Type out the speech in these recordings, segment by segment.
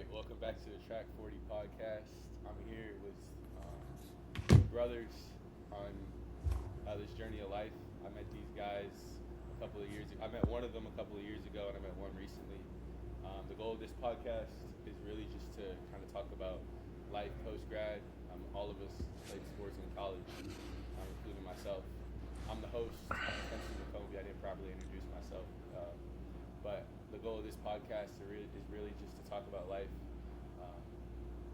right, welcome back to the Track 40 podcast. I'm here with brothers on this journey of life. I met these guys a couple of years ago. I met one of them a couple of years ago, and I met one recently. The goal of this podcast is really just to kind of talk about life post grad. All of us played sports in college, including myself. I'm the host. I'm Spencer McCombie. I didn't properly introduce myself. But the goal of this podcast is really just to talk about life,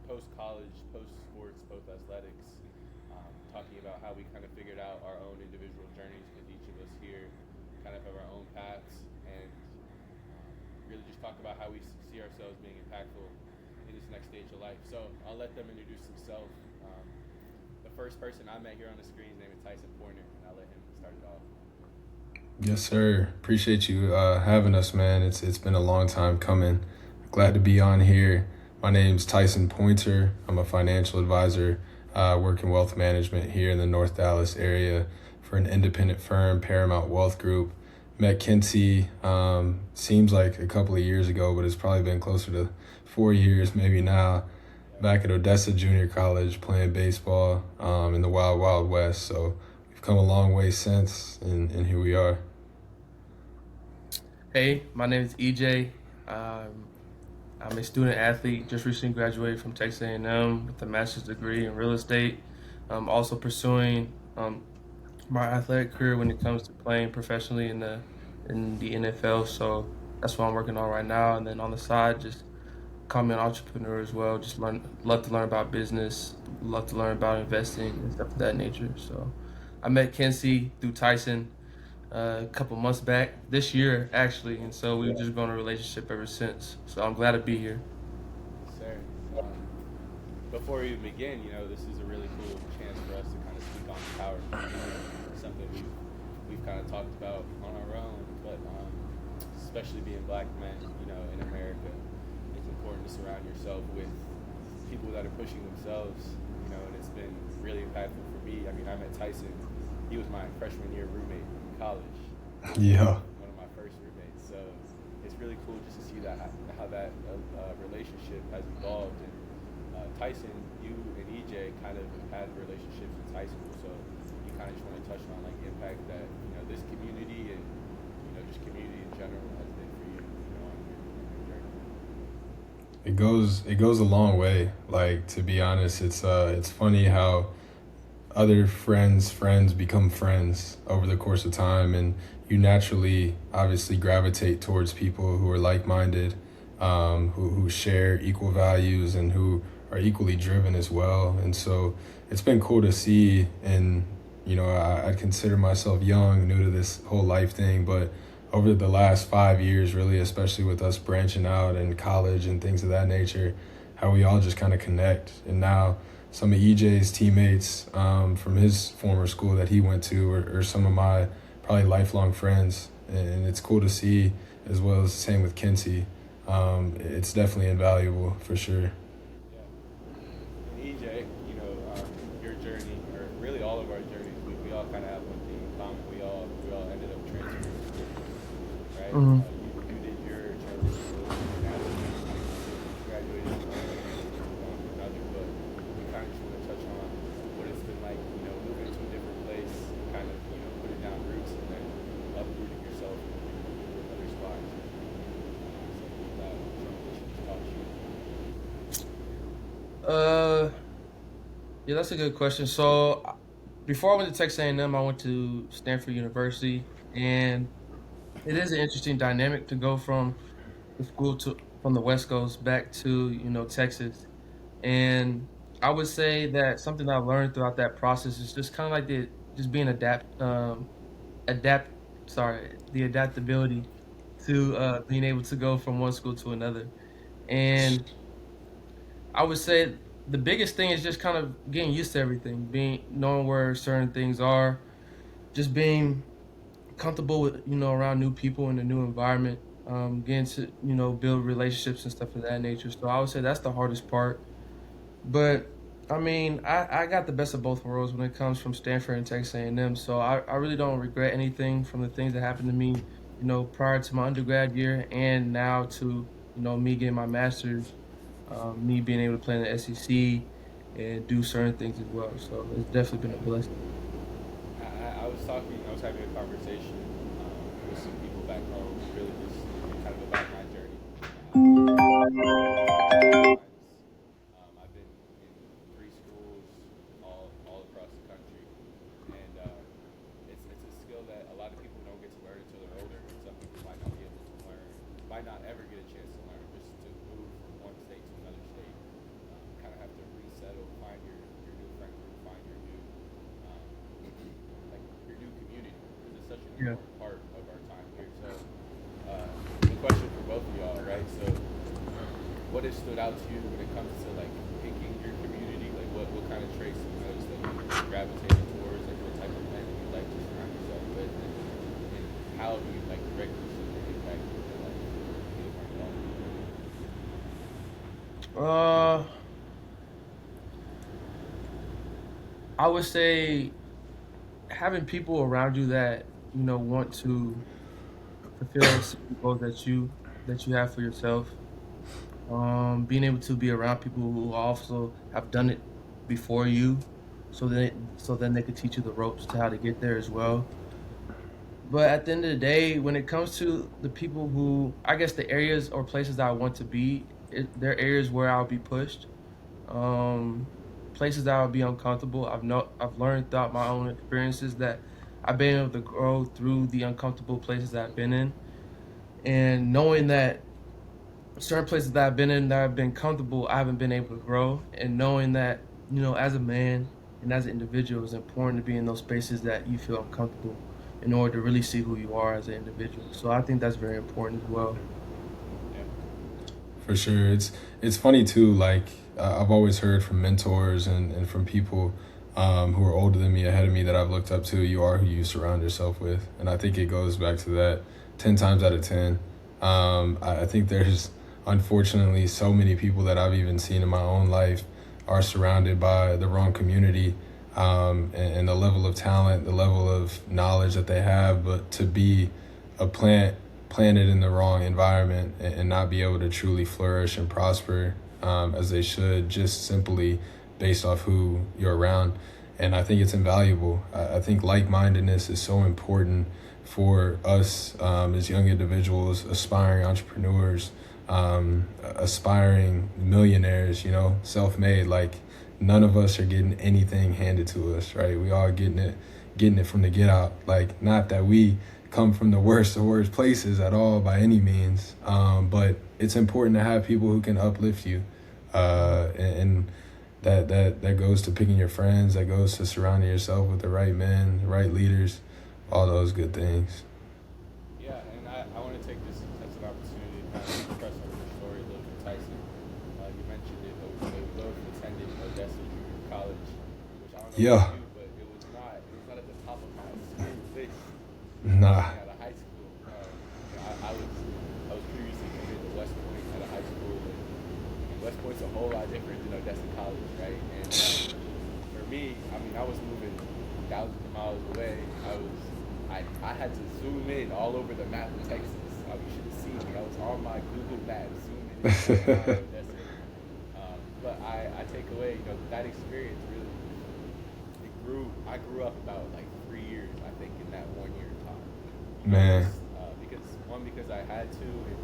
post college, post sports, post athletics, talking about how we kind of figured out our own individual journeys because each of us here kind of have our own paths, and really just talk about how we see ourselves being impactful in this next stage of life. So I'll let them introduce themselves. The first person I met here on the screen, his name is Tyson Pointer, and I'll let him start it off. Yes, sir. Appreciate you having us, man. It's been a long time coming. Glad to be on here. My name's Tyson Pointer. I'm a financial advisor, work in wealth management here in the North Dallas area for an independent firm, Paramount Wealth Group. Met Kinsey, seems like a couple of years ago, but it's probably been closer to 4 years, maybe now. Back at Odessa Junior College playing baseball in the Wild Wild West. So we've come a long way since, and here we are. Hey, my name is EJ. I'm a student athlete, just recently graduated from Texas A&M with a master's degree in real estate. I'm also pursuing my athletic career when it comes to playing professionally in the NFL. So that's what I'm working on right now. And then on the side, just call me an entrepreneur as well. Just love to learn about business, love to learn about investing and stuff of that nature. So I met Kinsey through Tyson a couple months back this year actually, and so we've just grown a relationship ever since. So I'm glad to be here. Yes, sir. Before we even begin, this is a really cool chance for us to kind of speak on power, something we've kind of talked about on our own, but especially being black men, in America, it's important to surround yourself with people that are pushing themselves, and it's been really impactful for me. I mean, I met Tyson. He was my freshman year roommate in college. Yeah. One of my first roommates. So it's really cool just to see how that relationship has evolved. And Tyson, you and EJ kind of had relationships in high school. So you kind of just want to touch on like the impact that this community and just community in general has been for you, on your journey. It goes a long way. Like, to be honest, it's funny how other friends become friends over the course of time, and you naturally obviously gravitate towards people who are like-minded, who share equal values and who are equally driven as well. And so it's been cool to see. And I'd consider myself young, new to this whole life thing, but over the last 5 years, really, especially with us branching out in college and things of that nature, how we all just kind of connect. And now some of EJ's teammates from his former school that he went to are some of my probably lifelong friends. And it's cool to see, as well as the same with Kinsey. It's definitely invaluable for sure. Yeah. And EJ, your journey, or really all of our journeys, we all kind of have one thing in common. We all ended up transferring schools, right? hmm You did your transition school, and graduated from another, but we kind of just want to touch on what it's been like, moving to a different place, kind of, putting down roots and then uprooting yourself in other spots. Something that transition taught you. Uh, yeah, that's a good question. So before I went to Texas A&M, I went to Stanford University, and it is an interesting dynamic to go from the school to from the West Coast back to Texas. And I would say that something that I've learned throughout that process is just kind of like the just being adapt sorry the adaptability to being able to go from one school to another. And I would say the biggest thing is just kind of getting used to everything, being knowing where certain things are, just being comfortable with around new people in a new environment, getting to build relationships and stuff of that nature. So I would say that's the hardest part. But I mean, I got the best of both worlds when it comes from Stanford and Texas A&M. So I really don't regret anything from the things that happened to me, prior to my undergrad year and now to me getting my master's. me being able to play in the SEC and do certain things as well. So it's definitely been a blessing. I was having a conversation with some people back home, really just kind of about my journey. Times, I've been in three schools all across the country, and it's a skill that a lot of people don't get to learn until they're older. Some people might not be able to learn, might not ever get a chance to learn, just to move from one state to another state. Kind of have to resettle, find your new friend group, find your new um, like your new community, because it's such an Yeah. important part of our time here. So, the question for both of y'all, right? So, what has stood out to you when it comes to like picking your community? Like, what kind of traits you notice that you gravitated towards? Like, what type of men do you like to surround yourself with, and how have you like directly seen the impact in your life? Either one of y'all. Uh, I would say having people around you that want to fulfill certain goals that you have for yourself. Being able to be around people who also have done it before you, so then they could teach you the ropes to how to get there as well. But at the end of the day, when it comes to the people who, I guess, the areas or places that I want to be, they're areas where I'll be pushed, um, places that I'll be uncomfortable. I've learned throughout my own experiences that I've been able to grow through the uncomfortable places that I've been in, and knowing that certain places that I've been in that I've been comfortable, I haven't been able to grow, and knowing that as a man and as an individual, it's important to be in those spaces that you feel uncomfortable in order to really see who you are as an individual. So I think that's very important as well. Yeah. For sure. It's funny too, like I've always heard from mentors and from people who are older than me, ahead of me, that I've looked up to, you are who you surround yourself with. And I think it goes back to that 10 times out of 10. I think there's unfortunately so many people that I've even seen in my own life are surrounded by the wrong community, and the level of talent, the level of knowledge that they have, but to be a planted in the wrong environment, and not be able to truly flourish and prosper as they should, just simply based off who you're around. And I think it's invaluable. I think like-mindedness is so important for us as young individuals, aspiring entrepreneurs, aspiring millionaires, self-made. Like, none of us are getting anything handed to us, right? We all getting it from the get out. Like, not that we come from the worst of worst places at all by any means, but it's important to have people who can uplift you, and that goes to picking your friends, that goes to surrounding yourself with the right men, the right leaders, all those good things. Yeah, and I want to take this as an opportunity to kind of press on your story a little bit, Tyson. You mentioned it, but you both attended Odessa Junior College, which I don't know Yeah. about you, but it was not at the top of my school list Nah. out of high school. I was previously committed to West Point out of high school, and West Point's a whole lot different than Odessa College, right? And for me, I mean, I was moving thousands of miles away. I had to zoom in all over the map of Texas. You should have seen me. I was on my Google Maps zooming in. Odessa. But I take away, that experience really, I grew up about like 3 years, I think, in that 1 year time. Man. Because I had to, and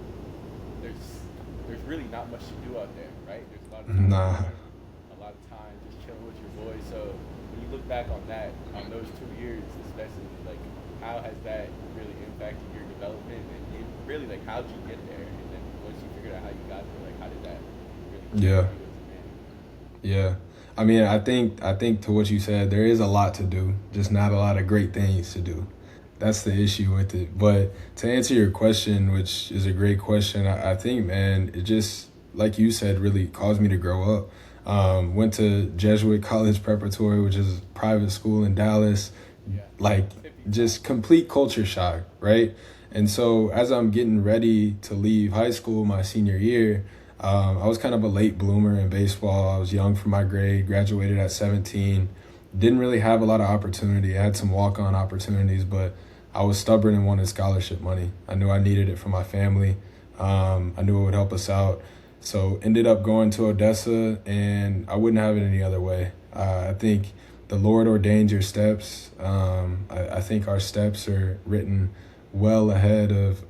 there's really not much to do out there, right? There's a lot of Nah. a lot of time just chilling with your boys. So when you look back on that, on those 2 years especially, like, how has that really impacted your development? And really, like, how'd you get there? And then once you figured out how you got there, like, how did that really change Yeah. you as a man? Yeah. I mean, I think to what you said, there is a lot to do, just not a lot of great things to do. That's the issue with it. But to answer your question, which is a great question, I think, man, it just, like you said, really caused me to grow up. Went to Jesuit College Preparatory, which is a private school in Dallas. Yeah. Like, just complete culture shock, right? And so as I'm getting ready to leave high school my senior year, I was kind of a late bloomer in baseball. I was young for my grade, graduated at 17. Didn't really have a lot of opportunity. I had some walk-on opportunities, but I was stubborn and wanted scholarship money. I knew I needed it for my family. I knew it would help us out. So ended up going to Odessa, and I wouldn't have it any other way. I think the Lord ordained your steps. I think our steps are written well ahead of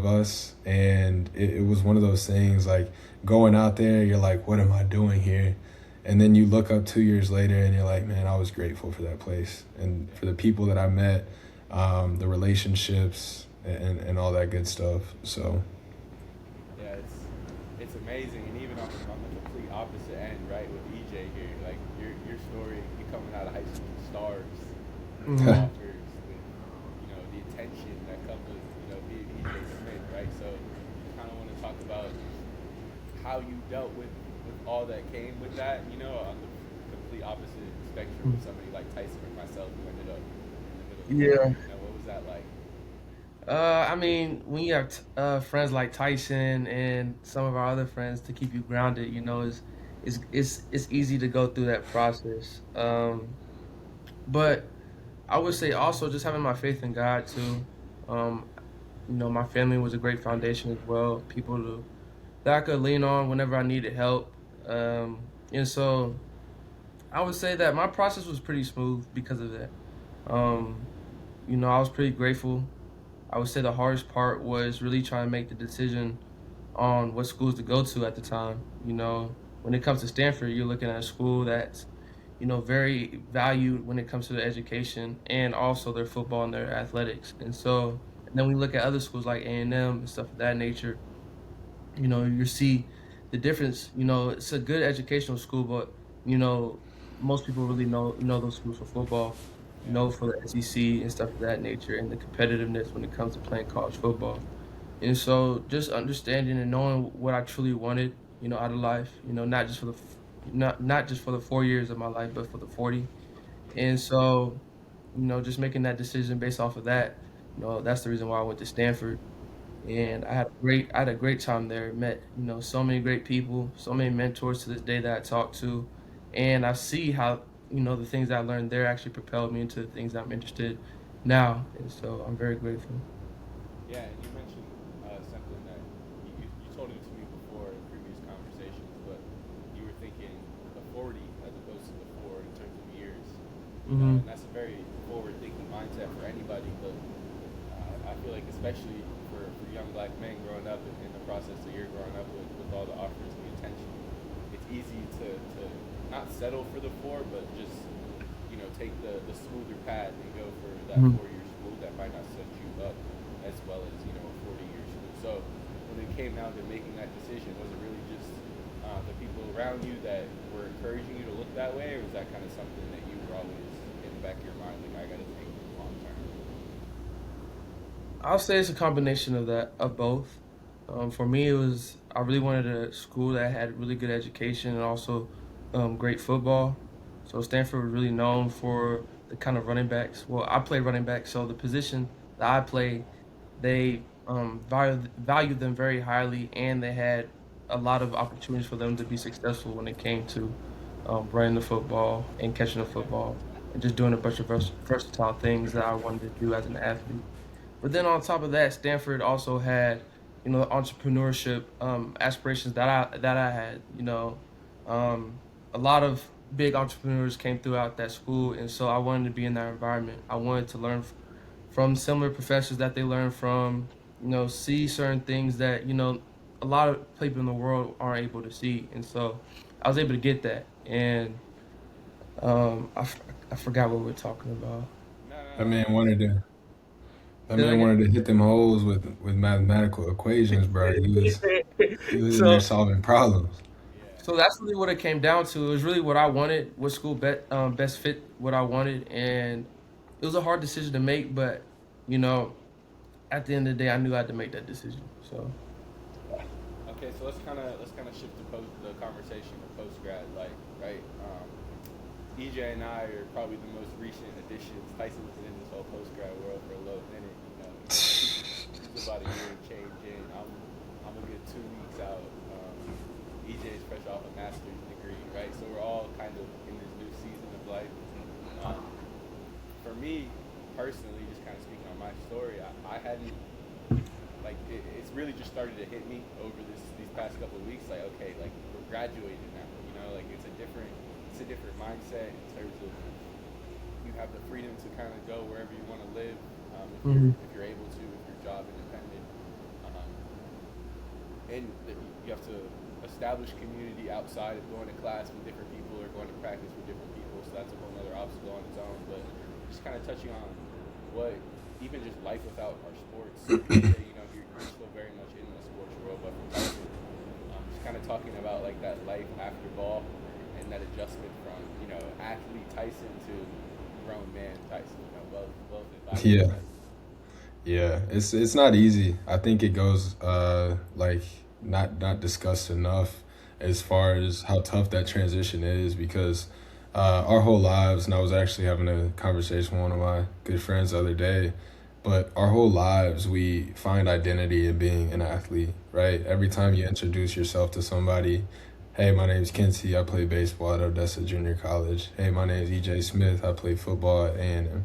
us, and it was one of those things like going out there, you're like, what am I doing here? And then you look up 2 years later and you're like, man, I was grateful for that place and for the people that I met, the relationships and all that good stuff. So Yeah, it's amazing, and even on the complete opposite end, right, with EJ here, like your story, you coming out of high school with stars, Mhm. offers, with the attention that comes with being EJ Smith, right? So, kind of want to talk about how you dealt with all that came with that, on the complete opposite spectrum of somebody like Tyson or myself who ended up in the middle of nowhere. Yeah. What was that like? I mean, when you have friends like Tyson and some of our other friends to keep you grounded, it's easy to go through that process. But I would say also just having my faith in God too. Um, my family was a great foundation as well. People that I could lean on whenever I needed help. And so I would say that my process was pretty smooth because of that. Um, I was pretty grateful. I would say the hardest part was really trying to make the decision on what schools to go to at the time. When it comes to Stanford, you're looking at a school that's, very valued when it comes to their education and also their football and their athletics. And then we look at other schools like A&M and stuff of that nature. You see the difference. It's a good educational school, but you know, most people really know those schools for football, Yeah. for the SEC and stuff of that nature, and the competitiveness when it comes to playing college football. And so, just understanding and knowing what I truly wanted, out of life, not just for not just for the 4 years of my life, but for the 40. And so, just making that decision based off of that, that's the reason why I went to Stanford, Yeah. and I had a great time there. Met so many great people, so many mentors to this day that I talk to, and I see how the things I learned there actually propelled me into the things I'm interested now, and so I'm very grateful. Yeah, and you mentioned something that you told it to me before in previous conversations, but you were thinking the 40 as opposed to the 4 in terms of years, Hmm. and that's a very forward-thinking mindset for anybody, but I feel like especially for young black men growing up in the process that you're growing up with all the offers and the attention, it's easy to not settle for the 4, but just, take the smoother path and go for that Hmm. 4-year school that might not set you up as well as a 40-year school. So when it came down to making that decision, was it really just the people around you that were encouraging you to look that way, or was that kind of something that you were always in the back of your mind, like I got to think long term? I'll say it's a combination of both. For me, it was I really wanted a school that had really good education and also great football. So Stanford was really known for the kind of running backs. Well, I play running back, so the position that I play, they valued them very highly, and they had a lot of opportunities for them to be successful when it came to running the football and catching the football and just doing a bunch of versatile things that I wanted to do as an athlete. But then on top of that, Stanford also had, entrepreneurship aspirations that I had. A lot of big entrepreneurs came throughout that school, and so I wanted to be in that environment. I wanted to learn from similar professors that they learn from. See certain things that a lot of people in the world aren't able to see, and so I was able to get that. And I forgot what we were talking about. No, no, that no. man wanted to that Say that man again. wanted to hit them holes with mathematical equations, bro. He was in there So solving problems. Yeah. So that's really what it came down to. It was really what I wanted, what school best fit what I wanted, and it was a hard decision to make. But you know, at the end of the day, I knew I had to make that decision. So Okay, so let's kind of shift the conversation to post grad, like right. EJ and I are probably the most recent additions. Tyson's been in this whole post grad world for a little minute. He's about a year and change in. I'm a good 2 weeks out. EJ is fresh off a master's degree, right? So we're all kind of in this new season of life. Um, for me personally, just kind of speaking on my story, I hadn't like it's really just started to hit me over these past couple of weeks. Like, okay, like we're graduating now. You know, like it's a different mindset in terms of you have the freedom to kind of go wherever you want to live, Mm-hmm. if you're able to, if you're job independent, um, and you have to establish community outside of going to class with different people or going to practice with different people. So that's a whole other obstacle on its own. But just kind of touching on what even just life without our sports. Say, you know, you're still very much in the sports world, but from Tyson, just kind of talking about like that life after ball and that adjustment from athlete Tyson to grown man Tyson. You know, both advisors Yeah. Tyson. Yeah, it's not easy. I think it goes like not discussed enough as far as how tough that transition is because our whole lives, and I was actually having a conversation with one of my good friends the other day, but our whole lives we find identity in being an athlete, right? Every time you introduce yourself to somebody, hey, my name's Kinsey, I play baseball at Odessa Junior College. Hey, my name's EJ Smith, I play football at A&M.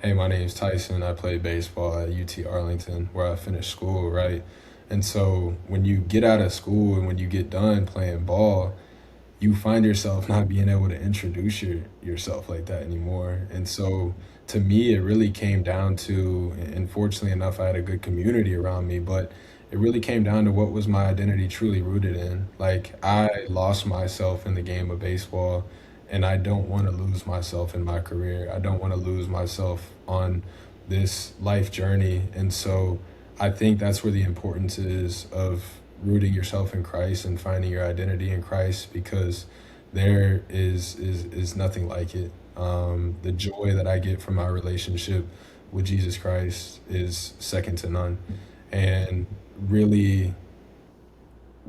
Hey, my name's Tyson. I play baseball at UT Arlington, where I finished school, right? And so when you get out of school and when you get done playing ball, you find yourself not being able to introduce yourself like that anymore. And so to me, it really came down to, and fortunately enough, I had a good community around me, but it really came down to what was my identity truly rooted in. Like, I lost myself in the game of baseball, and I don't want to lose myself in my career. I don't want to lose myself on this life journey. And so I think that's where the importance is of rooting yourself in Christ and finding your identity in Christ because there is nothing like it. The joy that I get from my relationship with Jesus Christ is second to none. And really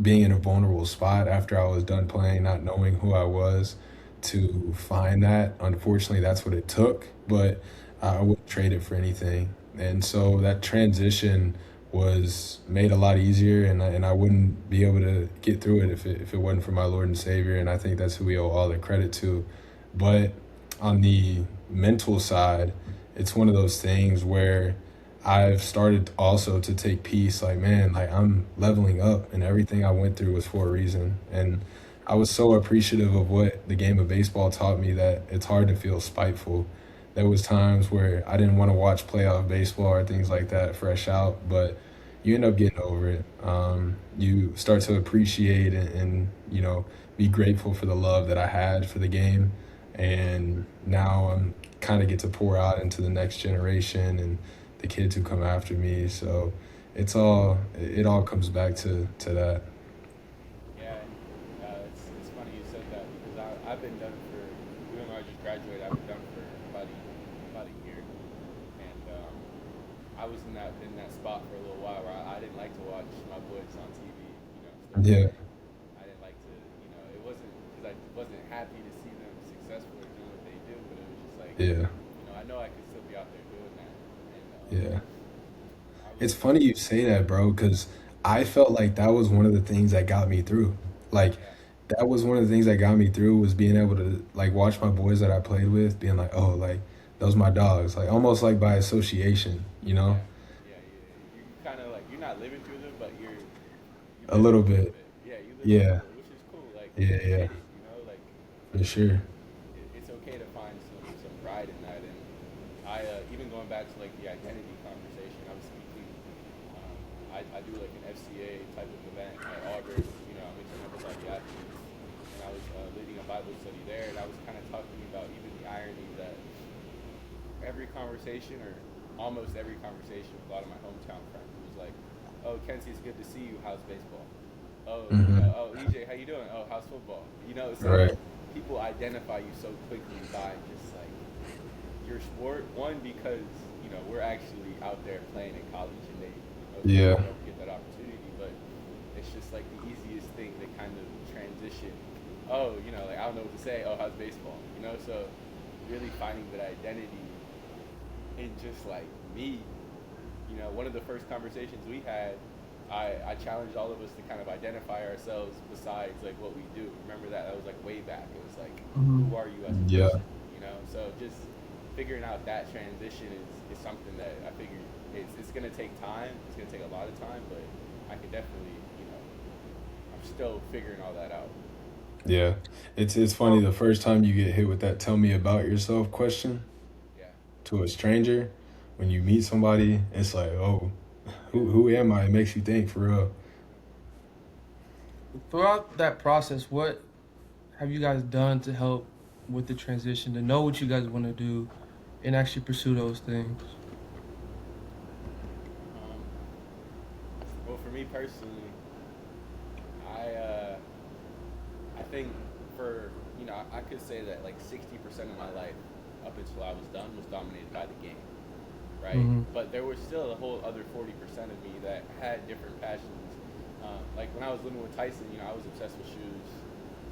being in a vulnerable spot after I was done playing, not knowing who I was, to find that. Unfortunately, that's what it took, but I wouldn't trade it for anything. And so that transition was made a lot easier, and I wouldn't be able to get through it if it wasn't for my Lord and Savior. And I think that's who we owe all the credit to. But on the mental side, it's one of those things where I've started also to take peace. Like, man, like I'm leveling up, and everything I went through was for a reason. And I was so appreciative of what the game of baseball taught me that it's hard to feel spiteful. There was times where I didn't want to watch playoff baseball or things like that fresh out, but you end up getting over it. You start to appreciate and be grateful for the love that I had for the game, and now I'm kind of get to pour out into the next generation and the kids who come after me. So it all comes back to that. Yeah, and it's funny you said that because I've been done for, even though I just graduated, I've been done for about a year, and I was in that spot for a little while where I didn't like to watch my boys on TV, stuff like Yeah, that. I didn't like to, it wasn't because I wasn't happy to see them successful or doing what they do, but it was just like, yeah, I know I could still be out there doing that, and yeah. I was, It's funny you say that, bro, because I felt like that was one of the things that got me through. Like, yeah, that was one of the things that got me through was being able to like watch my boys that I played with, being like, oh, like those my dogs, like almost like by association, you know, yeah, yeah. You kind of like you're not living through them, but you a live little them a little bit. bit. Yeah, you live them a Yeah, little, which is cool. Like yeah, I yeah, get it, like for sure. it's okay to find some pride in that. And I even going back to like the identity conversation, I was speaking. Um, I do like an FCA type of event at Auburn. I mix members all the athletes, and I was leading a Bible study there, and I was kind of talking about even the irony that every conversation or almost every conversation with a lot of my hometown friends was like, "Oh, Kenzie, it's good to see you. How's baseball? Oh, Hmm. oh, EJ, how you doing? Oh, how's football? So Right. people identify you so quickly by just like your sport. One, because we're actually out there playing in college, and most people Yeah. don't get that opportunity. But it's just like the easiest thing to kind of transition. Oh, like I don't know what to say. Oh, how's baseball? So really finding that identity in just like me. One of the first conversations we had, I challenged all of us to kind of identify ourselves besides like what we do. Remember that? That was like way back. It was like, Mm-hmm. who are you as a Yeah. person? So just figuring out that transition is something that I figured it's gonna take time. It's gonna take a lot of time, but I can definitely, I'm still figuring all that out. Yeah, it's funny the first time you get hit with that "tell me about yourself" question Yeah, to a stranger, when you meet somebody, it's like, oh, yeah. who am I? It makes you think for real. Throughout that process, what have you guys done to help with the transition to know what you guys want to do and actually pursue those things? Um, well, for me personally, I I think for I could say that like 60% of my life up until I was done was dominated by the game, right? Mm-hmm. But there was still a whole other 40% of me that had different passions. Like when I was living with Tyson, I was obsessed with shoes.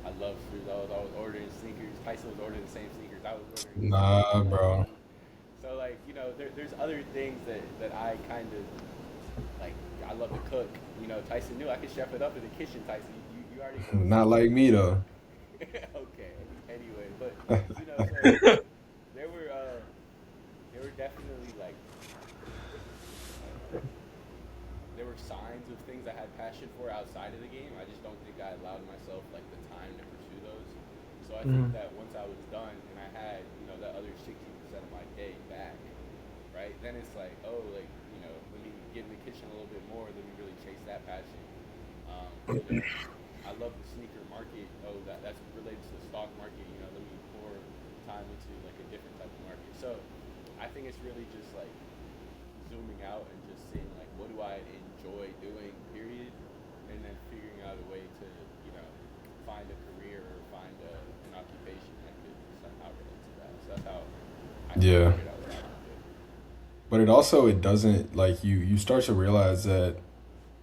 I love shoes. I was ordering sneakers. Tyson was ordering the same sneakers I was ordering. He started Nah, getting like bro. me. So like there's other things that I kind of like. I love to cook. Tyson knew I could chef it up in the kitchen. Tyson, you already know what's Not up. like me though. Okay. Anyway, but so there were uh there were definitely like there were signs of things I had passion for outside of the game. I just don't think I allowed myself like the time to pursue those. So I think Mm-hmm. that once I was done and I had that other 60% of my day back, right? Then it's like, oh, like let me get in the kitchen a little bit more. Let me really chase that passion. Um, you know, I love the sneaker market. Oh, that's related to the stock market. Let me pour time into like a different type of market. So I think it's really just like zooming out and just seeing like what do I enjoy doing, period, and then figuring out a way to find a career or find an occupation that could somehow relate to that. So that's how I kind of Yeah. figured out what I want to do. But it doesn't like you start to realize that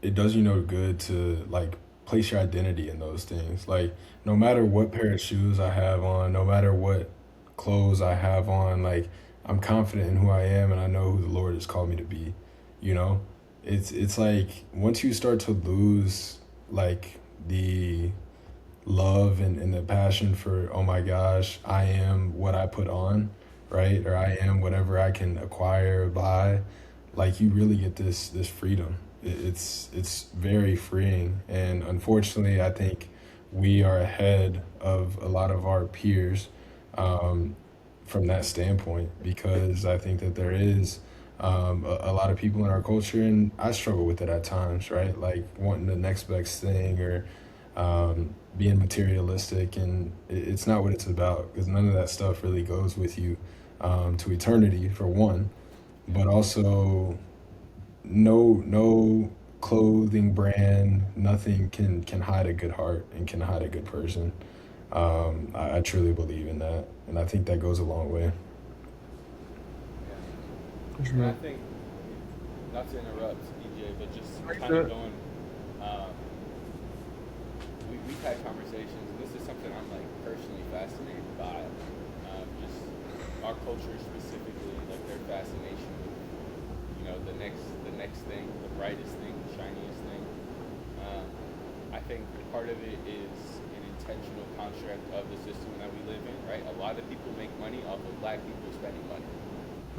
it does you no good to like place your identity in those things. Like no matter what pair of shoes I have on, no matter what clothes I have on, like I'm confident in who I am and I know who the Lord has called me to be. You know? It's like once you start to lose like the love and the passion for, oh my gosh, I am what I put on, right? Or I am whatever I can acquire, buy. Like you really get this freedom. It's very freeing, and unfortunately, I think we are ahead of a lot of our peers um, from that standpoint because I think that there is a lot of people in our culture, and I struggle with it at times, right? Like wanting the next best thing or being materialistic, and it's not what it's about because none of that stuff really goes with you to eternity, for one, Yeah. but also no clothing brand, nothing can hide a good heart and can hide a good person. I truly believe in that, and I think that goes a long way. Yeah. That's And I real. think, not to interrupt, DJ, but just Pretty kind of good. going, um, we've had conversations, and this is something I'm like personally fascinated by. Just our culture specifically, like their fascination with, the next thing, the brightest thing, the shiniest thing. Um, I think part of it is an intentional construct of the system that we live in, right? A lot of people make money off of black people spending money.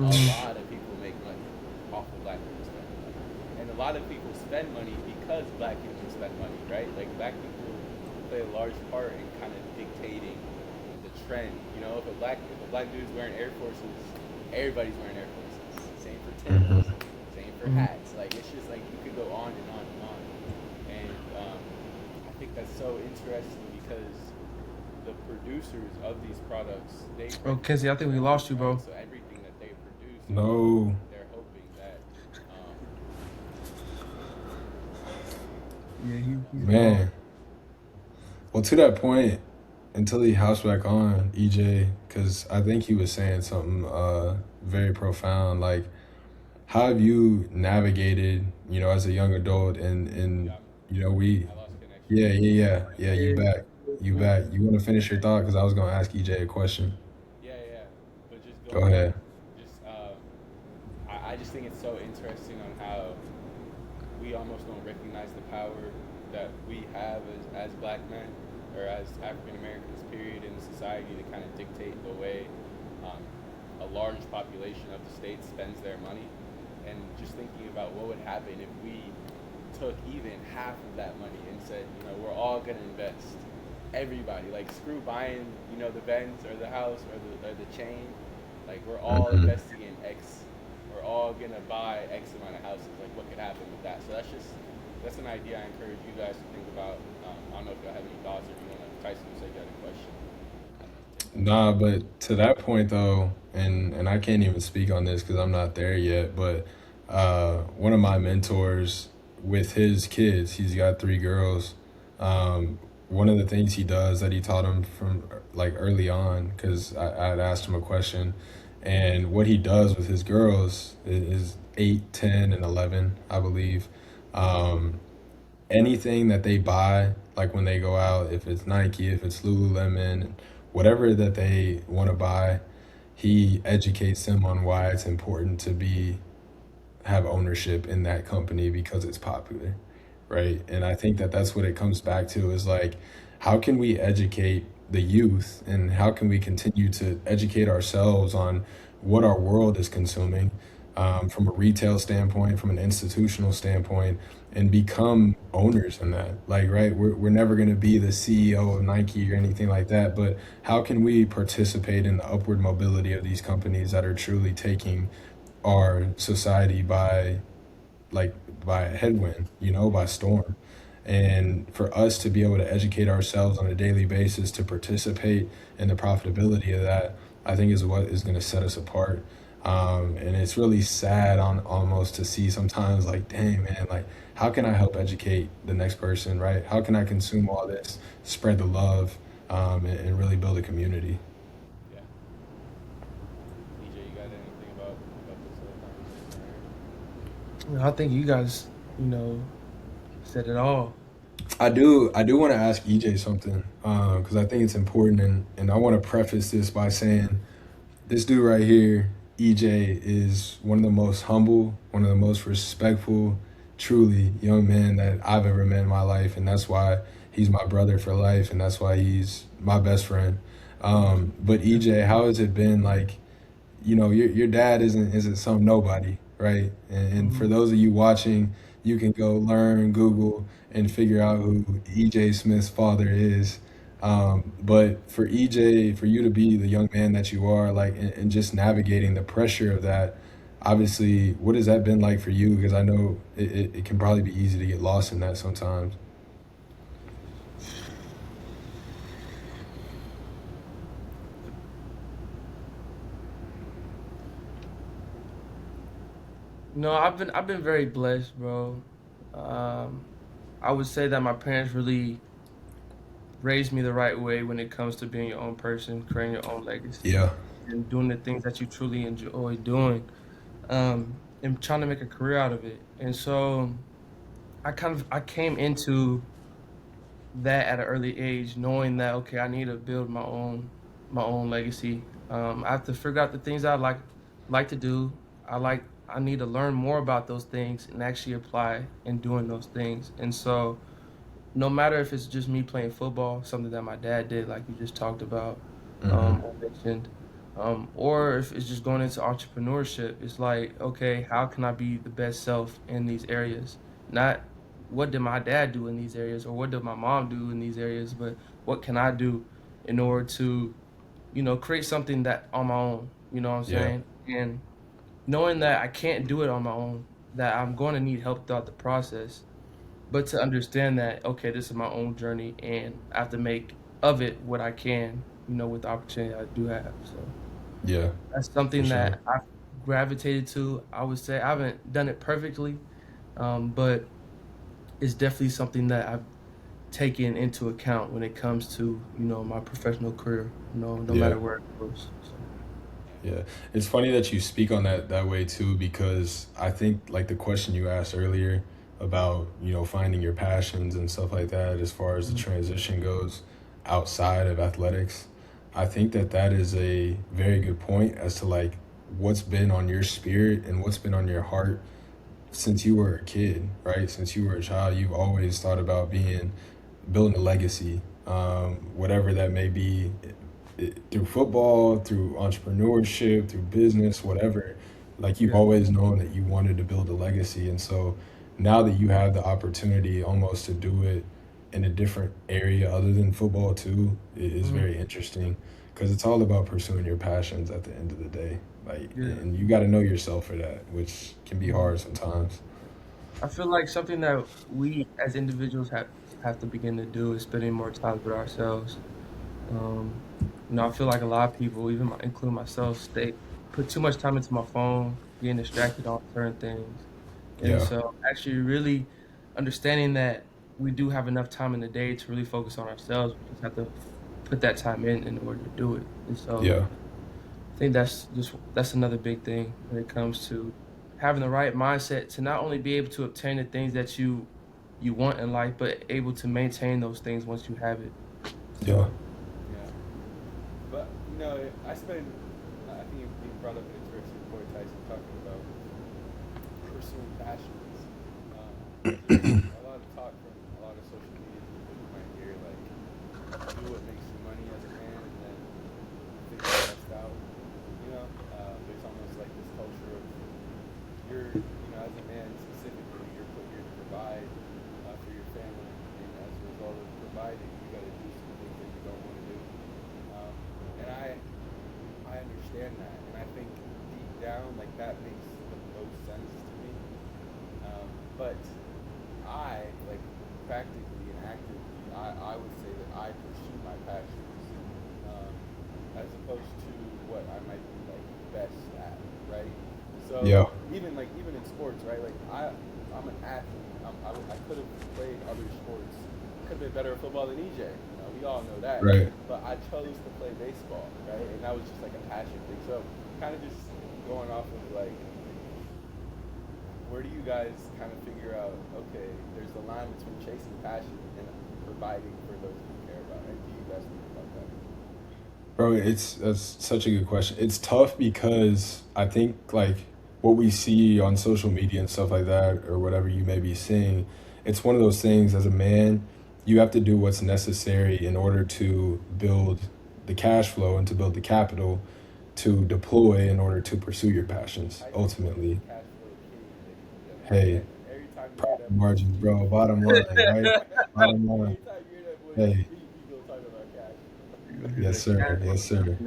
A Mm-hmm. lot of people make money off of black people spending money. And a lot of people spend money because black people spend money, right? Like black people play a large part in kind of dictating the trend. If a black dude's wearing Air Forces, everybody's wearing Air Forces. Same for Hmm. Timbs, same for Mm-hmm. hats. Like it's just like you could go on and on and on. And I think that's so interesting because the producers of these products, they Oh, Kenzie, I recognize think we that, lost you, right? bro. So everything that they produce, No, they're hoping that um, Yeah, he's gone. man. Well, to that point, until he hops back on, EJ, because I think he was saying something very profound. Like, how have you navigated, as a young adult, you and got me. we, I lost connection. yeah, you Yeah. back, you Yeah. back. You want to finish your thought? Because I was gonna ask EJ a question. Yeah, yeah. But just Go going, ahead. just I just think it's so interesting on how we almost don't recognize the power that we have as black men or as African Americans, period, in society to kind of dictate the way um, a large population of the state spends their money. And just thinking about what would happen if we took even half of that money and said, we're all gonna invest. Everybody, like screw buying, the Benz or the house or the chain. Like we're all Hmm. investing in X. We're all gonna buy X amount of houses. Like what could happen with that? So that's an idea I encourage you guys to think about. I don't know if y'all have any thoughts or if you want to. Tyson, you said you had a question. Nah, but to that point though, and I can't even speak on this because I'm not there yet. But one of my mentors with his kids, he's got three girls. One of the things he does that he taught him from like early on, because I had asked him a question, and what he does with his girls is 8, 10, and 11, I believe. Um, Anything that they buy, like when they go out, if it's Nike, if it's Lululemon, whatever that they want to buy, he educates them on why it's important to be have ownership in that company because it's popular, right? And I think that that's what it comes back to is like, how can we educate the youth and how can we continue to educate ourselves on what our world is consuming from a retail standpoint, from an institutional standpoint, and become owners in that. Like, right, we're never going to be the CEO of Nike or anything like that, but how can we participate in the upward mobility of these companies that are truly taking our society by like by a headwind, by storm. And for us to be able to educate ourselves on a daily basis to participate in the profitability of that, I think is what is going to set us apart. And it's really sad on almost to see sometimes like, dang man, like how can I help educate the next person, right? How can I consume all this, spread the love, and really build a community? Yeah. DJ, you got anything about this whole conversation I think you guys, you know, said it all. I do want to ask EJ something because I think it's important, and I want to preface this by saying this dude right here, EJ, is one of the most humble, one of the most respectful, truly young men that I've ever met in my life, and that's why he's my brother for life, and that's why he's my best friend. But EJ, how has it been like? Your dad isn't some nobody, right? And for Mhm. those of you watching, you can go learn, Google, and figure out who EJ Smith's father is. But for EJ, for you to be the young man that you are, like, and just navigating the pressure of that, obviously, what has that been like for you? Because I know it can probably be easy to get lost in that sometimes. No, I've been very blessed, bro. Um, I would say that my parents really raised me the right way when it comes to being your own person, creating your own legacy, Yeah, and doing the things that you truly enjoy doing, and trying to make a career out of it. And so I came into that at an early age, knowing that okay, I need to build my own legacy. I have to figure out the things I like to do. I need to learn more about those things and actually apply in doing those things. And so no matter if it's just me playing football, something that my dad did, like you just talked about, hmm, or mentioned, or if it's just going into entrepreneurship, it's like, okay, how can I be the best self in these areas? Not what did my dad do in these areas or what did my mom do in these areas, but what can I do in order to, create something that on my own, you know what I'm yeah, saying? And knowing that I can't do it on my own, that I'm going to need help throughout the process, but to understand that okay, this is my own journey and I have to make of it what I can, with the opportunity I do have. So yeah, that's for something sure. that I've gravitated to. I would say I haven't done it perfectly, but it's definitely something that I've taken into account when it comes to my professional career, no Yeah. matter where it goes. So Yeah, it's funny that you speak on that way too, because I think like the question you asked earlier about, finding your passions and stuff like that as far as the mhm. transition goes outside of athletics, I think that that is a very good point as to like what's been on your spirit and what's been on your heart since you were a kid, right? Since you were a child, you've always thought about building a legacy, whatever that may be, through football, through entrepreneurship, through business, whatever. Like you've Yeah. always known that you wanted to build a legacy, and so now that you have the opportunity almost to do it in a different area other than football too, it is Hmm. very interesting because it's all about pursuing your passions at the end of the day. Like, Yeah. and you got to know yourself for that, which can be Mhm. hard sometimes. I feel like something that we as individuals have to begin to do is spending more time with ourselves. Um, I feel like a lot of people, even including myself, they put too much time into my phone, getting distracted on certain things. And Yeah, so actually really understanding that we do have enough time in the day to really focus on ourselves. We just have to put that time in order to do it. And so yeah, I think that's another big thing when it comes to having the right mindset to not only be able to obtain the things that you want in life, but able to maintain those things once you have it. yeah, So Yeah. But I spend. I think you brought up an interesting point, Tyson, talking about pursuing passions. There's a lot of talk from a lot of social media people you might hear, like, do what makes you money as a man, and then figure the rest out. There's almost like this culture of as a man specifically, you're put here to provide for your family, and as a result of providing, you got to do some things that you don't want to do. And I understand that, and I think deep down, like that makes the most sense to me. But like practically and actively, I would say that I pursue my passions um, as opposed to what I might be like best at, right? So yeah, even in sports, right? Like I'm an athlete. I could have played other sports. Could have been better at football than EJ. We all know that. right. But I chose to play baseball, right? And that was just like a passion thing. So kind of just going off of like where do you guys kind of figure out, okay, there's the line between chasing passion and providing for those you care about? And do you guys think about that? Bro, it's that's such a good question. It's tough because I think like what we see on social media and stuff like that, or whatever you may be seeing, it's one of those things as a man, you have to do what's necessary in order to build the cash flow and to build the capital to deploy in order to pursue your passions Tyson Jones, the ultimately. cash flow king, ladies and gentlemen. Hey, Every time you hear profit that boy margins, speak, bro. Bottom line, right? Bottom line. every time you hear that boy Hey, speak, he gonna talk about cash. yes, sir. Yes, sir. I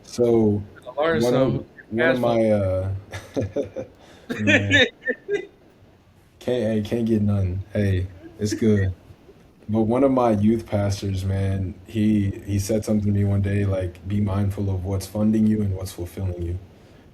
So learned one something. of one of Cash flow. my man, can't get none. Hey, it's good. But one of my youth pastors, man, he said something to me one day like be mindful of what's funding you and what's fulfilling you,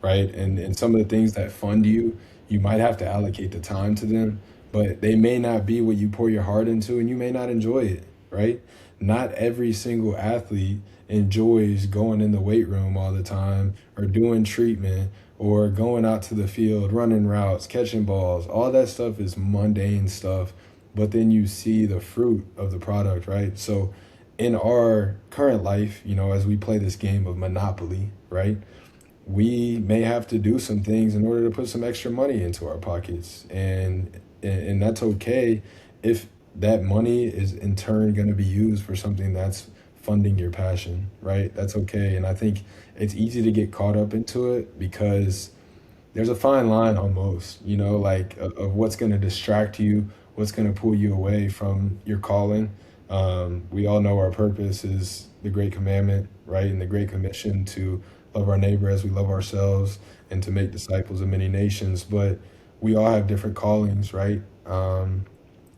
right? And some of the things that fund you, you might have to allocate the time to them, but they may not be what you pour your heart into and you may not enjoy it, right? Not every single athlete enjoys going in the weight room all the time or doing treatment or going out to the field, running routes, catching balls. All that stuff is mundane stuff, but then you see the fruit of the product, right? So in our current life, as we play this game of Monopoly, right? We may have to do some things in order to put some extra money into our pockets, and that's okay if that money is in turn going to be used for something that's funding your passion, right? That's okay. And I think it's easy to get caught up into it because there's a fine line almost, like of what's going to distract you, what's going to pull you away from your calling. We all know our purpose is the great commandment, right? And the great commission to love our neighbor as we love ourselves and to make disciples of many nations. But we all have different callings, right?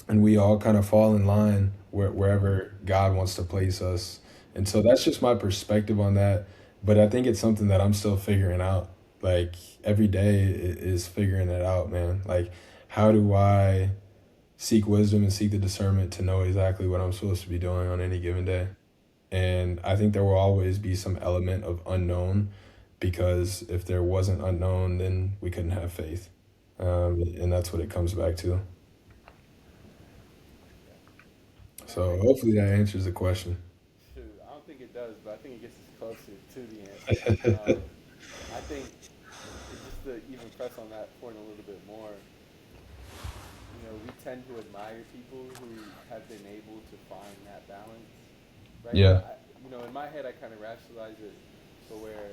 And we all kind of fall in line wherever God wants to place us. And so that's just my perspective on that. But I think it's something that I'm still figuring out. Like every day is figuring it out, man. Like, how do I seek wisdom and seek the discernment to know exactly what I'm supposed to be doing on any given day? And I think there will always be some element of unknown because if there wasn't unknown, then we couldn't have faith. And that's what it comes back to. Yeah. And I So think hopefully that answers the question. shoot, I don't think it does, but I think it gets us closer to the answer. I think just to even press on that point a little bit more, we tend to admire people who have been able to find that balance, right? Yeah. In my head, I kind of rationalize it to where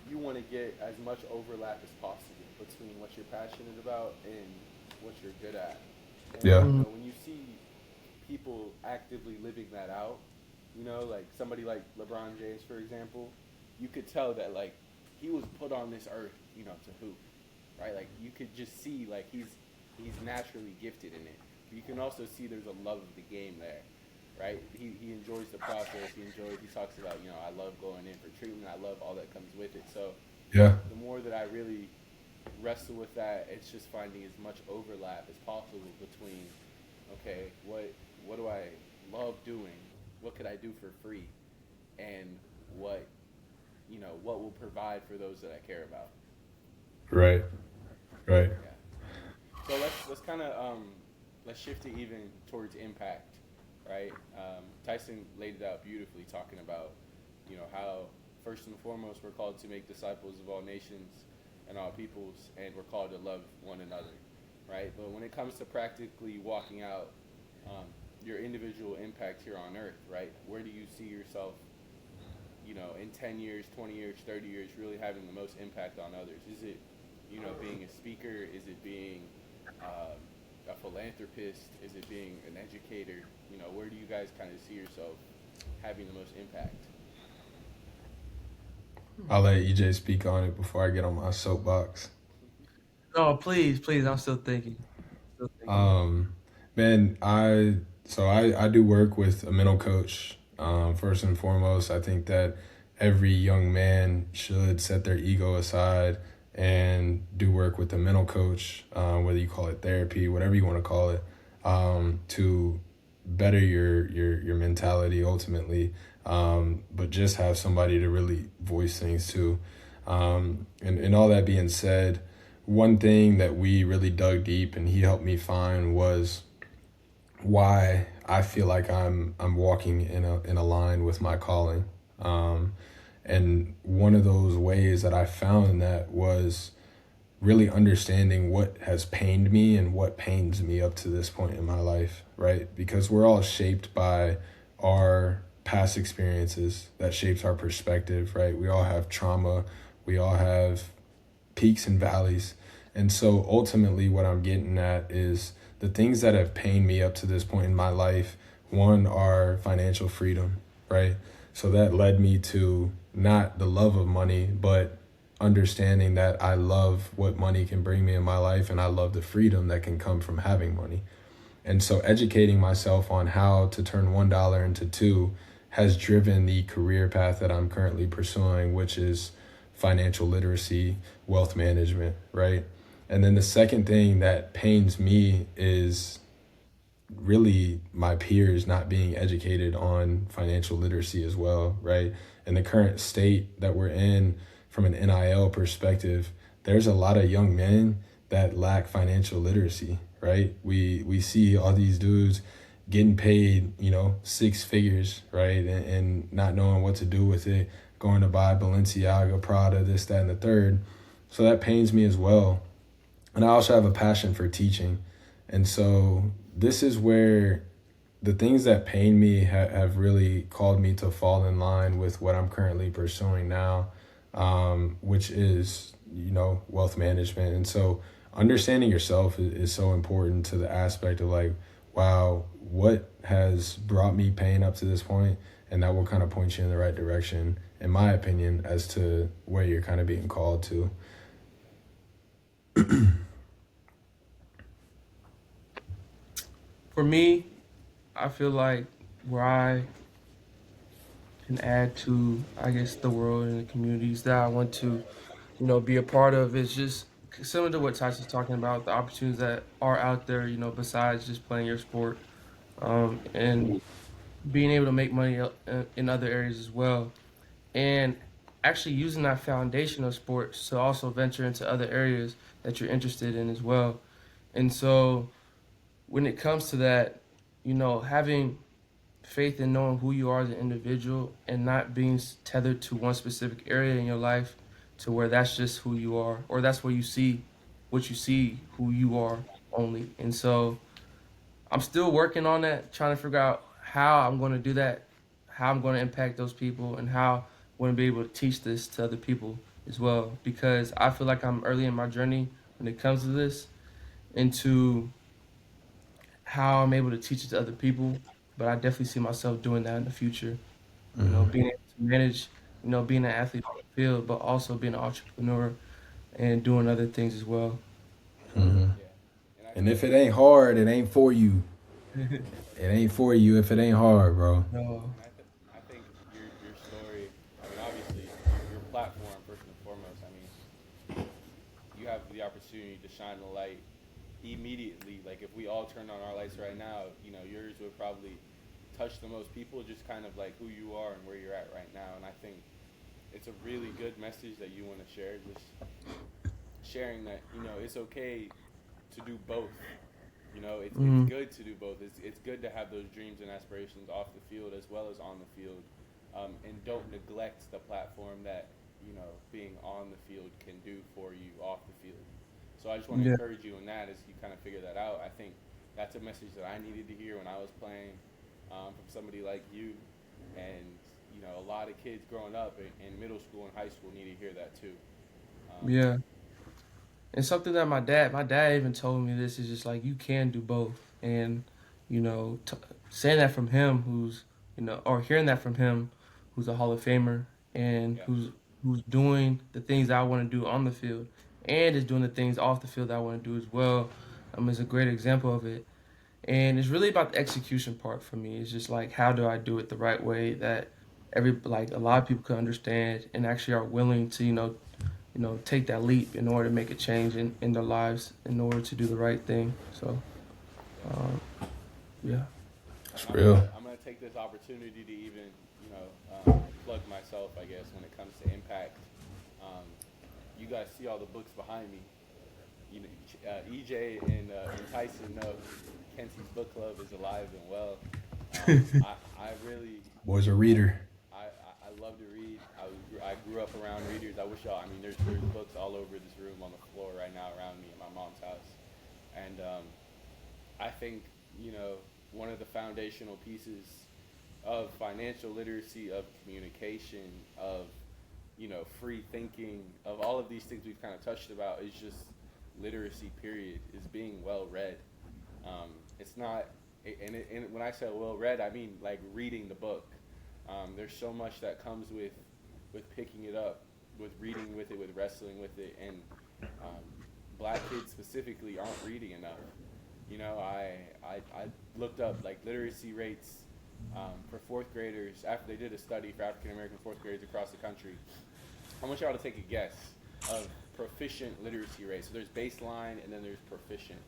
you want to get as much overlap as possible between what you're passionate about and what you're good at. And Yeah. you Mhm. know, when you see people actively living that out, you know, like somebody like LeBron James, for example, you could tell that like he was put on this earth, you know, to hoop, right? Like you could just see like he's naturally gifted in it. But you can also see there's a love of the game there, right? He enjoys the process. He talks about, you know, I love going in for treatment. I love all that comes with it. So Yeah. the more that I really wrestle with that, it's just finding as much overlap as possible between, okay, what do I love doing? What could I do for free? And what, you know, what will provide for those that I care about. Right. Right. Yeah. So let's kind of let's shift it even towards impact, right? Tyson laid it out beautifully, talking about, you know, how first and foremost we're called to make disciples of all nations and all peoples, and we're called to love one another, right? But when it comes to practically walking out um, your individual impact here on earth, right? Where do you see yourself, you know, in 10 years, 20 years, 30 years, really having the most impact on others? Is it, you know, being a speaker? Is it being um, a philanthropist? Is it being an educator? You know, where do you guys kind of see yourself having the most impact? I'll let EJ speak on it before I get on my soapbox. No, please, please. I'm still thinking. Still thinking. Um, Man, I do work with a mental coach. First and foremost, I think that every young man should set their ego aside and do work with a mental coach, whether you call it therapy, whatever you want to call it, to better your mentality ultimately. But just have somebody to really voice things to. And all that being said, one thing that we really dug deep and he helped me find was why I feel like I'm walking in a line with my calling. Um, and one of those ways that I found that was really understanding what has pained me and what pains me up to this point in my life, right? Because we're all shaped by our past experiences that shapes our perspective, right? We all have trauma, we all have peaks and valleys. And so ultimately, what I'm getting at is the things that have pained me up to this point in my life. One are financial freedom, right? So that led me to not the love of money, but understanding that I love what money can bring me in my life and I love the freedom that can come from having money. And so educating myself on how to turn $1 into two has driven the career path that I'm currently pursuing, which is financial literacy, wealth management, right? And then the second thing that pains me is really my peers not being educated on financial literacy as well, right? In the current state that we're in, from an NIL perspective, there's a lot of young men that lack financial literacy, right? We see all these dudes getting paid, you know, six figures, right? And not knowing what to do with it, going to buy Balenciaga, Prada, this, that, and the third. So that pains me as well. And I also have a passion for teaching. And so this is where the things that pain me have really called me to fall in line with what I'm currently pursuing now, which is, you know, wealth management. And so understanding yourself is so important to the aspect of like, wow, what has brought me pain up to this point, and that will kind of point you in the right direction, in my opinion, as to where you're kind of being called to. For me, I feel like where I can add to, I guess, the world and the communities that I want to, be a part of is just similar to what Tyson's talking about, the opportunities that are out there, besides just playing your sport, and being able to make money in other areas as well. And actually using that foundation of sports to also venture into other areas that you're interested in as well. And so when it comes to that, having faith in knowing who you are as an individual and not being tethered to one specific area in your life to where that's just who you are or that's where you see what you see who you are only. And so I'm still working on that, trying to figure out how I'm going to do that, how I'm going to impact those people, and how I'm going to be able to teach this to other people as well, because I feel like I'm early in my journey when it comes to this, into how I'm able to teach it to other people. But I definitely see myself doing that in the future. Being able to manage, being an athlete on the field, but also being an entrepreneur and doing other things as well. So, Yeah, and I And think if it ain't hard, it ain't for you. It ain't for you if it ain't hard, bro. no, I think your story. I mean, obviously, your platform first and foremost. I mean, you have the opportunity to shine the light immediately. Like if we all turned on our lights right now, yours would probably touch the most people. Just kind of like who you are and where you're at right now. And I think it's a really good message that you want to share. Just sharing that it's okay to do both. It's mm, good to do both. It's good to have those dreams and aspirations off the field as well as on the field, and don't neglect the platform that being on the field can do for you off the field. So I just want to yeah, encourage you in that as you kind of figure that out. I think that's a message that I needed to hear when I was playing, from somebody like you, and a lot of kids growing up in middle school and high school need to hear that too. Um, yeah. And something that my dad even told me this is just like you can do both, and saying that from him, or hearing that from him, who's a Hall of Famer and yeah, who's doing the things I want to do on the field, and is doing the things off the field that I want to do as well, is a great example of it. And it's really about the execution part for me. It's just like how do I do it the right way that a lot of people can understand and actually are willing to take that leap in order to make a change in their lives in order to do the right thing. So, yeah. um, yeah. And It's I'm real. gonna I'm gonna take this opportunity to even plug myself, I guess, when it comes to impact. Um, you guys see all the books behind me. EJ and Tyson know Kenzie's book club is alive and well. I really Boy's a reader. I love to read. I grew up around readers. I wish y'all. I mean, there's books all over this room on the floor right now around me in my mom's house, and I think one of the foundational pieces of financial literacy, of communication, of free thinking, of all of these things we've kind of touched about is just literacy. Period. Is being well read. It's not, and when I say well read, I mean like reading the book. There's so much that comes with picking it up, with reading with it, with wrestling with it, and um, black kids specifically aren't reading enough. I looked up like literacy rates for fourth graders after they did a study for African American fourth graders across the country. I want y'all to take a guess of proficient literacy rate. So there's baseline and then there's proficient.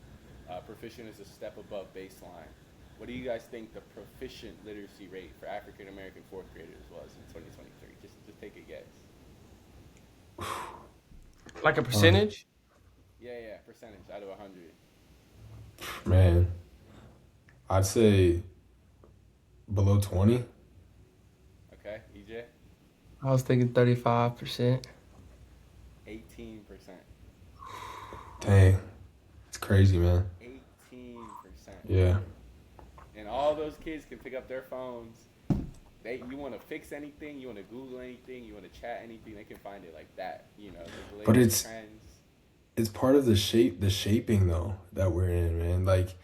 Proficient is a step above baseline. What do you guys think the proficient literacy rate for African American fourth graders was in 2023? Just take a guess. Like a Um, percentage? Yeah, percentage out of 100. man, I'd say below 20. Okay, EJ, I was thinking 35%. 18%. Dang, it's crazy, man. 18%. Yeah. And all those kids can pick up their phones. You want to fix anything, you want to Google anything, you want to chat anything, they can find it like that. The But latest it's trends. it's part of the shaping though that we're in, man. Like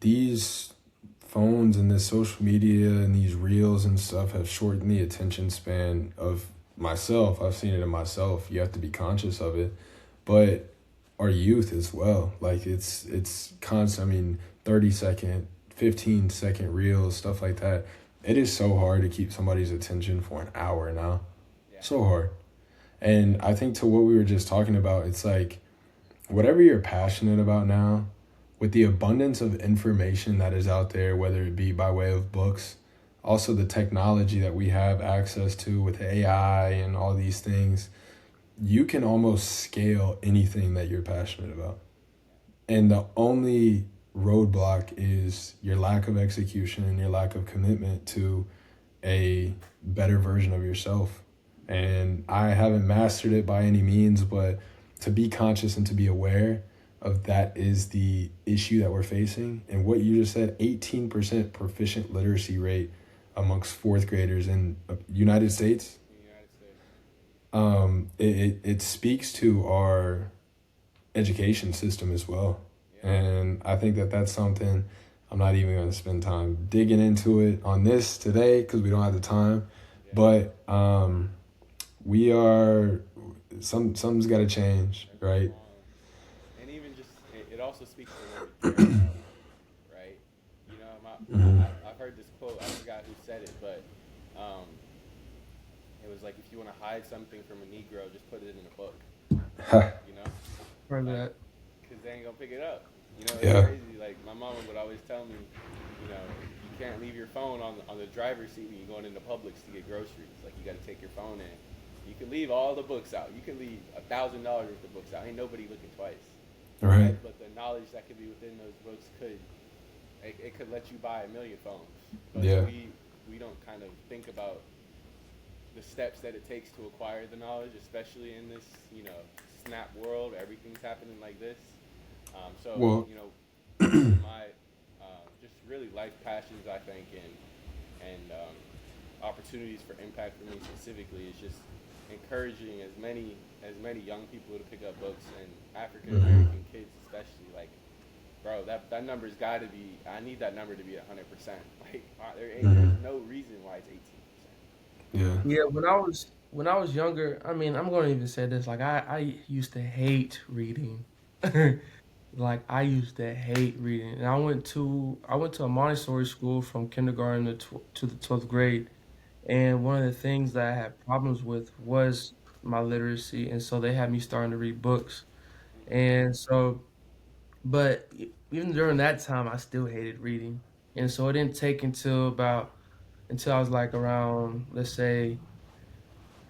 these phones and this social media and these reels and stuff have shortened the attention span of myself. I've seen it in myself. You have to be conscious of it. But our youth as well. Like it's constant. I mean, 30-second, 15-second reels, stuff like that. It is so hard to keep somebody's attention for an hour now. Yeah, So hard. And I think to what we were just talking about, it's like whatever you're passionate about now, with the abundance of information that is out there, whether it be by way of books, also the technology that we have access to with AI and all these things, you can almost scale anything that you're passionate about. And the only roadblock is your lack of execution and your lack of commitment to a better version of yourself. And I haven't mastered it by any means, but to be conscious and to be aware of that is the issue that we're facing. And what you just said, 18% proficient literacy rate amongst fourth graders in the United States. in the United States. it speaks to our education system as well. Yeah. And I think that that's something I'm not even going to spend time digging into it on this today because we don't have the time. Yeah. But we are something's got to change, right? And even just it also speaks to what we care about, right? You know, Hmm. I've heard this quote. I forgot who said it, but um, it was like if you want to hide something from a Negro, just put it in a book. You know, Heard like that. because they ain't gonna pick it up. You know, it's Yeah. crazy. Like my mom would always tell me, you know, you can't leave your phone on the driver's seat when you're going into Publix to get groceries. Like you got to take your phone in. You can leave all the books out. You can leave $1,000 worth of books out. Ain't nobody looking twice, Right. right? But the knowledge that could be within those books it could let you buy a million phones. But Yeah. we don't kind of think about the steps that it takes to acquire the knowledge, especially in this snap world. Everything's happening like this. So Well, one of my just really life passions, I think, and opportunities for impact for me specifically is just encouraging as many young people to pick up books and African mhm. American kids especially. Like, bro, that number's got to be. I need that number to be 100%. Like, there's Mhm. no reason why it's 18%. Yeah. Yeah, when I was younger, I mean, I'm gonna even say this, like I used to hate reading. Like I used to hate reading. And I went to a Montessori school from kindergarten to the 12th grade. And one of the things that I had problems with was my literacy, and so they had me starting to read books. And so, but even during that time, I still hated reading. And so it didn't take until I was like around, let's say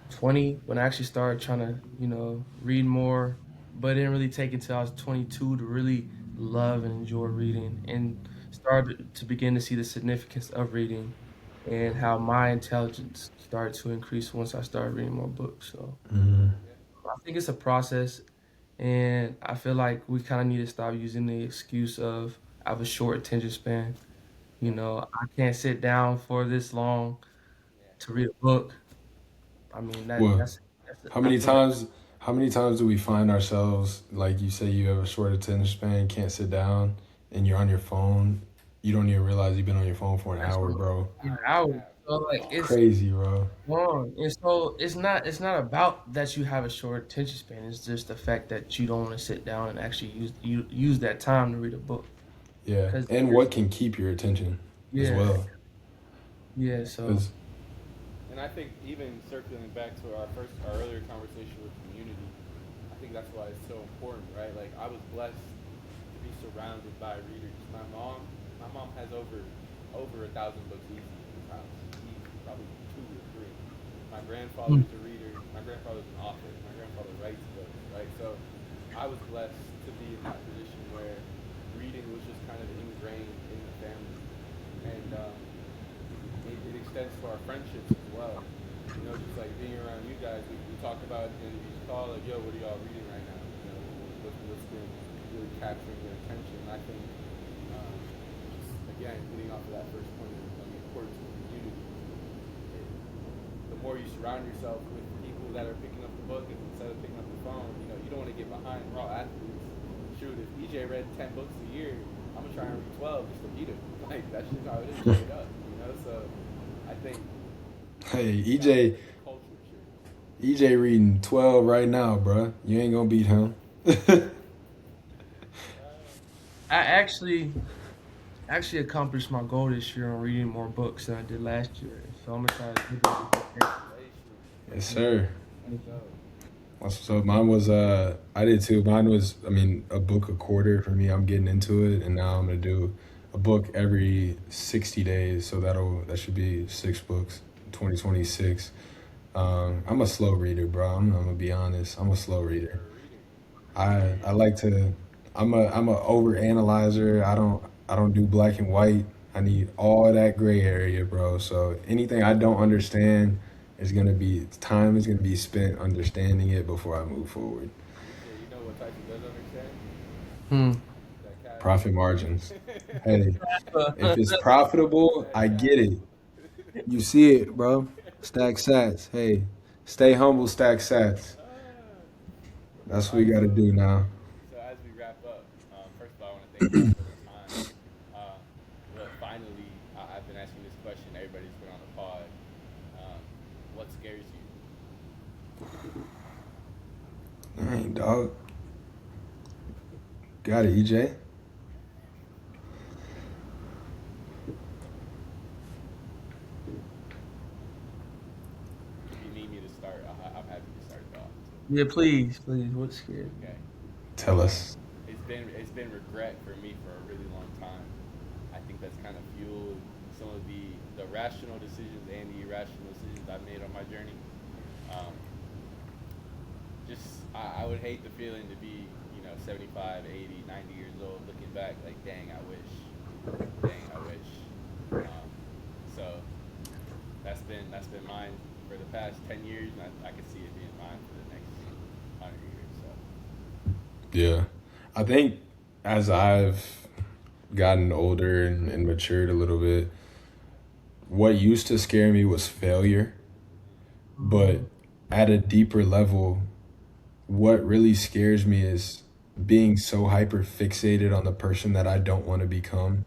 20, when I actually started trying to, read more. But it didn't really take until I was 22 to really love and enjoy reading and started to begin to see the significance of reading and how my intelligence started to increase once I started reading more books. So Mhm. Yeah, I think it's a process, and I feel like we kind of need to stop using the excuse of I have a short attention span. yeah, I can't sit down for this long yeah. to read a book. I mean Well, that's how I many feel like times how many times do we find ourselves like you say you have a short attention span, can't sit down, and you're on your phone. You don't even realize you've been on your phone for an that's hour, bro. an Hour and a hour. half. So like it's Crazy, bro. long, and so it's not about that you have a short attention span. It's just the fact that you don't want to sit down and actually use that time to read a book. Yeah. Because And what can keep your attention as yeah, well. yeah. Yeah. So Because And I think even circling back to our earlier conversation with community, I think that's why it's so important, right? Like I was blessed to be surrounded by readers. My mom has over 1,000 books easy in his house. Easy, probably two or three. My mm, grandfather's a reader. My grandfather's an author. My grandfather writes books, right? So I was blessed to be in that position where reading was just kind of ingrained in the family, and it extends to our friendships as well. Just like being around you guys, we talk about in these call like, yo, what are y'all reading right now? What's been really capturing your attention? And I think, just again, getting off of that first point of the importance of community, the more you surround yourself with people that are picking up the book instead of picking up the phone, you don't want to get behind. We're all athletes. Shoot, if EJ read 10 books a year, I'm gonna try and read 12 just to beat him. Like that's just how it is straight up. So I think hey, we gotta EJ make it a culture shift. EJ reading 12 right now, bruh. You ain't gonna beat him. I actually accomplished my goal this year on reading more books than I did last year. So I'm gonna try to do that this year. Congratulations. Yes, Yeah, sir. Let's go. So mine was I did too. Mine was I mean a book a quarter for me. I'm getting into it, and now I'm gonna do a book every 60 days. So that should be 6 books, 2026. I'm a slow reader, bro. I'm gonna be honest. I'm a slow reader. You're a reader. I like to. I'm a over analyzer. I don't do black and white. I need all that gray area, bro. So anything I don't understand is gonna be time is gonna be spent understanding it before I move forward. EJ, you know what type he does understand? Hmm. That cash Profit flow. margins. Hey, if it's That profitable, I cash get it. flow. You see it, bro. Stack sats. Hey, Stay humble, stack sats. That's All what we right, got to do now. so as we wrap up, first of all, I want to thank y'all for the time. Uh, look, finally, I've been asking this question. Everybody's been on the pod. Um, what scares you? Dang, dog. Got it, EJ. If you need me to start, I'm happy to start it off. Yeah, please, please. What's scared? Okay. Tell us. It's been regret for me for a really long time. I think that's kind of fueled some of the rational decisions and the irrational decisions I've made on my journey. Um, I would hate the feeling to be 75, 80, 90 years old looking back like dang I wish. Um, so that's been mine for the past 10 years, and I could see it being mine for the next 100 years. So Yeah. I think as I've gotten older and matured a little bit, what used to scare me was failure. But at a deeper level, what really scares me is being so hyper fixated on the person that I don't want to become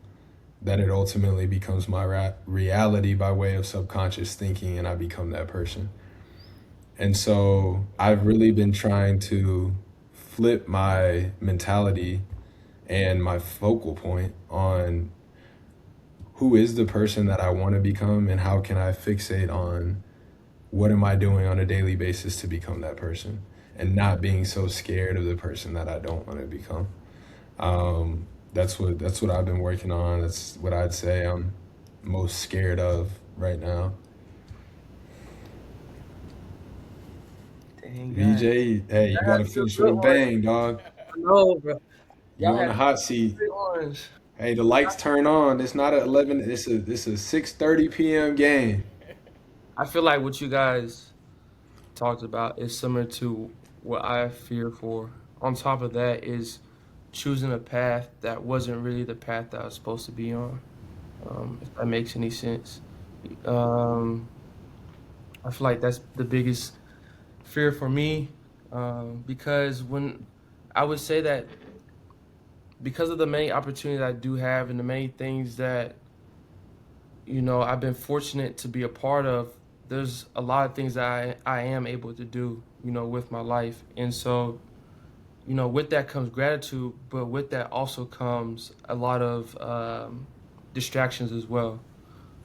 that it ultimately becomes my reality by way of subconscious thinking and I become that person. And so I've really been trying to flip my mentality and my focal point on who is the person that I want to become and how can I fixate on what am I doing on a daily basis to become that person and not being so scared of the person that I don't want to become. That's what I've been working on. That's what I'd say I'm most scared of right now. Dang, guys. VJ, hey, you That gotta had some finish with good a ones. bang, dog. I know, bro. You Y'all on had the some hot seat. great ones. Hey, the lights turn on. It's not at 11. It's a 6:30 p.m. game. I feel like what you guys talked about is similar to what I fear for. On top of that is choosing a path that wasn't really the path that I was supposed to be on. If that makes any sense. Um, I feel like that's the biggest fear for me, because when I would say that because of the many opportunities I do have and the many things that I've been fortunate to be a part of. There's a lot of things that I am able to do, with my life, and so with that comes gratitude, but with that also comes a lot of distractions as well,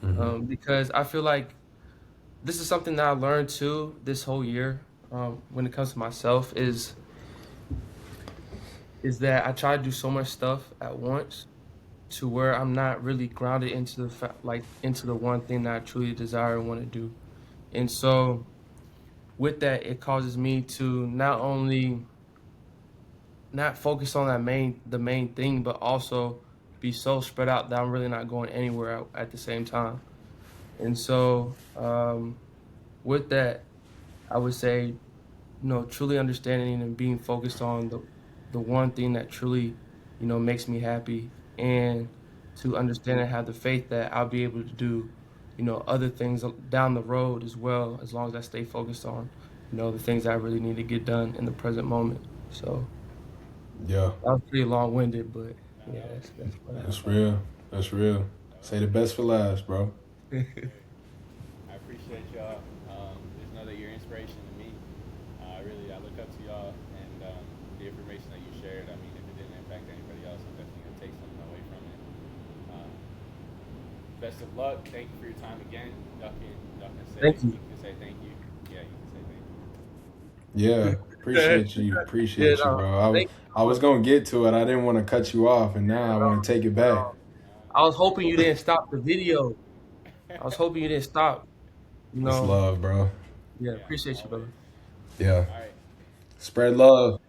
Hmm. because I feel like this is something that I learned too this whole year, when it comes to myself is that I try to do so much stuff at once to where I'm not really grounded into like into the one thing that I truly desire and want to do. And so with that, it causes me to not only not focus on the main thing, but also be so spread out that I'm really not going anywhere at the same time. And so with that, I would say, truly understanding and being focused on the one thing that truly, makes me happy, and to understand and have the faith that I'll be able to do, other things down the road as well, as long as I stay focused on, the things I really need to get done in the present moment. So Yeah, that was pretty long winded, but no, yeah, that was that's what I that's have. real. That's real. that was Say the best for last, bro. good. I appreciate y'all. Just know that you're inspiration to me. I look up to y'all, and the information that you shared. I mean, if it didn't impact anybody else, I'm definitely gonna take something away from it. Um, Best of luck. Thank you for your time again. Y'all can say Thank you. you can say thank you. Yeah, you can say thank you. Yeah, appreciate you. Yeah, Appreciate you, no, bro. thank you I so was much. gonna get to it. I didn't want to cut you off, and now I want to take it back. I was hoping you didn't stop the video. I was hoping you didn't stop. You It's know, love, bro. yeah, Yeah, appreciate you, always. brother. Yeah. All right. Spread love.